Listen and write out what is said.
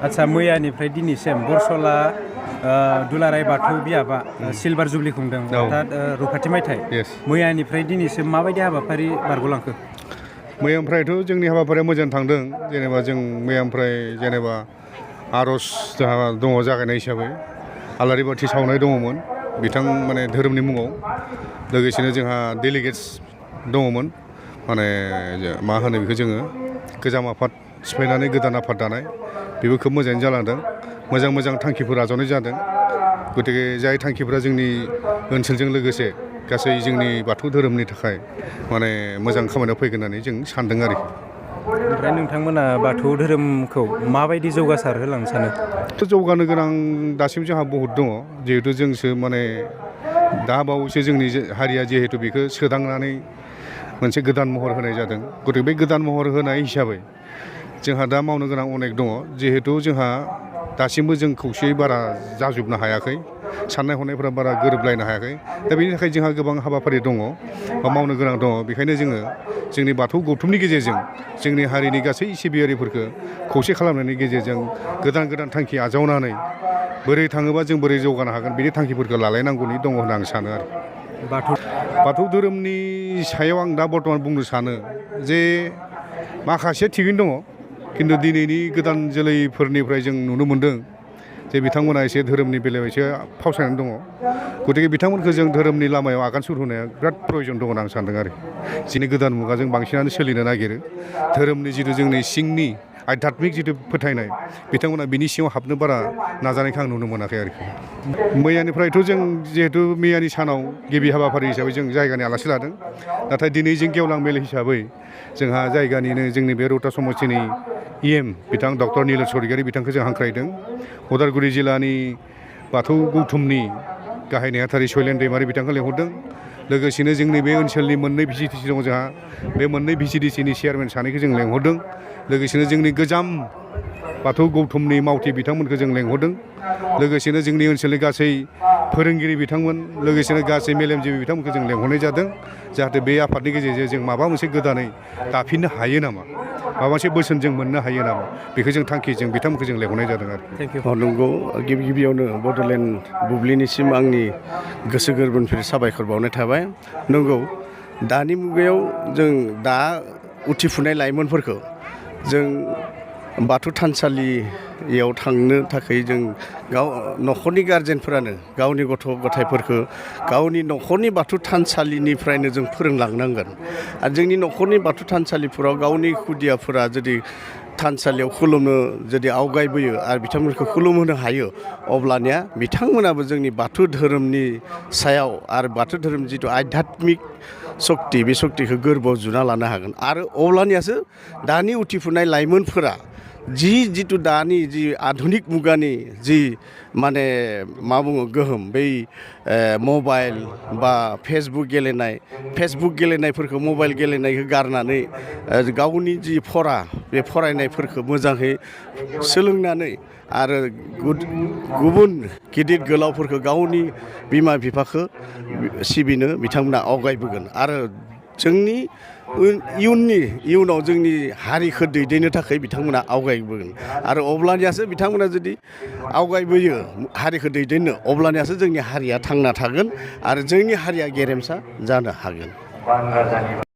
आच्छा मैयानिफ्राय दिनैसिम बरसला दुलाराय बाथौ बियाबा सिलभार जुबलि खुंदों अर्थात रुफाथि मायथाइ मैयानिफ्राय दिनैसिम माबायदि हाबाफारि बारग'लांखो? मैयानिफ्रायथ' जोंनि हाबाफारिया मोजां थांदों जेनेबा जों मैयानिफ्राय जेनेबा आर'ज जोंहा दङ जागायनाय हिसाबै आलारि बाथि सावनाय दङमोन बिथां माने धोरोमनि मुङाव लोगोसेनो जोंहा डेलिगेट्स दङमोन माने मा होनो बेखौ जोङो गोजाम आफाद सिफायनानै गोदान आफाद दानाय बेबो खोब मोजाङैनो जालांदों मोजां मोजां थांखिफोर आजावनाय जादों गतिके जाय थांखिफोरा जोंनि ओनसोलजों लोगोसे गासै जोंनि बाथौ धोरोमनि थाखाय माने मोजां खामानियाव फैगोन होननानै जों सानदों आरोखि। ओमफ्राय नोंथांमोना बाथौ धोरोमखौ माबायदि जौगासार होलांनो सानो? जौगानो गोनां दासिम जोंहा बहुद दङ जिहेथु जोंसो माने दा बावैसो जोंनि हारिया जिहेतु बेखौ सोदांनानै मोनसे गोदान महर होनाय जादों गतिके बे गोदान महर होनाय हिसाबै जोंहा दा मावनो गोनां अनेक दङ जिहेतु जोंहा दासिमबो जों खौसेयै बारा जाजोबनो हायाखै साननाय हनायफोरा बारा गोरोबलायनो हायाखै दा बेनि थाखाय जोंहा गोबां हाबाफारि दङ बा मावनो गोनां दङ बेखायनो जोङो जोंनि बाथौ गौथुमनि गेजेरजों जोंनि हारिनि गासै सिबियारिफोरखौ खौसे खालामनायनि गेजेरजों गोदान गोदान थांखि आजावनानै बोरै थाङोबा जों बोरै जौगानो हागोन बेनि थांखिफोरखौ लालायनांगौनि दङ होनना आं सानो आरो। बाथौ धोरोमनि सायाव आं दा बर्थमान बुंनो सानो जे माखासे थिगैनो दङ खिन्थु दिनैनि गोदान जोलैफोरनिफ्राय जों नुनो मोन्दों जे बिथांमोना एसे धोरोमनि बेलायाव एसे फावसायनानै दङ गतिके बिथांमोनखौ जों धोरोमनि लामायाव आगान सुरहोनाया बिराद प्रयजन दङ होनना आं सानदों आरो। जोंनि गोदान मुगाजों बांसिनानो सोलिनो नागिरो धोरोमनि जिथु जोंनि सिंनि आध्यात्मिक जिथु फोथायनाय बिथांमोना बिनि सिङाव हाबनो बारा नाजानायखौ आं नुनो मोनाखै आरोखि। मैयानिफ्रायथ' जों जिहेतु मैयानि सानाव गिबि हाबाफारि हिसाबै जों जायगानि आलासि लादों नाथाय दिनै जों गेवलां मेल हिसाबै जोंहा जायगानिनो जोंनि बे रौता समस्तिनि EM बिथां डक्टर निलेश स्वरगियारि बिथांखौ जों हांख्रायदों उदालगुरि जिल्लानि बाथौ गौथुमनि गाहाय नेहाथारि शैलेन दैमारि बिथांखौ लेंहरदों लोगोसेनो जोंनि बे ओनसोलनि मोननै VCDC दङ जोंहा बे मोननै VCDCनि चेयारमेन सानैखौ जों लेंहरदों लोगोसेनो जोंनि गोजाम बाथौ गौथुमनि मावथि बिथांमोनखौ जों लेंहरदों लोगोसेनो जोंनि ओनसोलनि गासै फोरोंगिरि बिथांमोन लोगोसेनो गासै मेलेमजिबि बिथांमोनखौ जों लेंहरनाय जादों जाहाथे बे आफादनि गेजेरजों जों माबा मोनसे गोदानै दाफिननो हायो नामा माबा मोनसे बोसोन जों मोननो हायो नामा बेखौ जों थांखिजों बिथांमोनखौ जों लेंहरनाय जादों आरो। नंगौ गिबियावनो बड'लेण्ड बुब्लिनिसिम आंनि गोसो गोरबोनिफ्राय साबायखर बावनाय थाबाय। नंगौ दानि मुगायाव जों दा उथिफुनाय लाइमोनफोरखौ जों बाथौ थानसालियाव थांनो थाखाय जों न'खरनि गारजेनफोरानो गावनि गथ' गथायफोरखौ गावनि न'खरनि बाथौ थानसालिनिफ्रायनो जों फोरोंलांनांगोन आरो जोंनि न'खरनि बाथौ थानसालिफोराव गावनि खुदियाफोरा जुदि थानसालियाव खुलुमनो जुदि आवगायबोयो आरो बिथांमोनखौ खुलुमहोनो हायो अब्लानिया बिथांमोनाबो जोंनि बाथौ धोरोमनि सायाव आरो बाथौ धोरोम जिथु आध्यात्मिक सक्ति बे सक्तिखौ गोरबोआव जुना लानो हागोन आरो अब्लानियासो दानि उथिफुनाय लाइमोनफोरा जिथु दानि जि आधुनिक मुगानि जि माने मा बुङो गोहोम बै मबाइल बा फेसबुक गेलेनायफोरखौ मबाइल गेलेनायखौ गारनानै गावनि जि फरा बे फरायनायफोरखौ मोजाङै सोलोंनानै आरो गुबुन गिदिर गोलावफोरखौ गावनि बिमा बिफाखौ सिबिनो बिथांमोना आवगायबोगोन आरो जोंनि इयुनाव जोंनि हारिखौ दैदेननो थाखाय बिथांमोना आवगायबोगोन आरो अब्लानियासो बिथांमोना जुदि आवगायबोयो हारिखौ दैदेननो अब्लानियासो जोंनि हारिया थांना थागोन आरो जोंनि हारिया गेरेमसा जानो हागोन।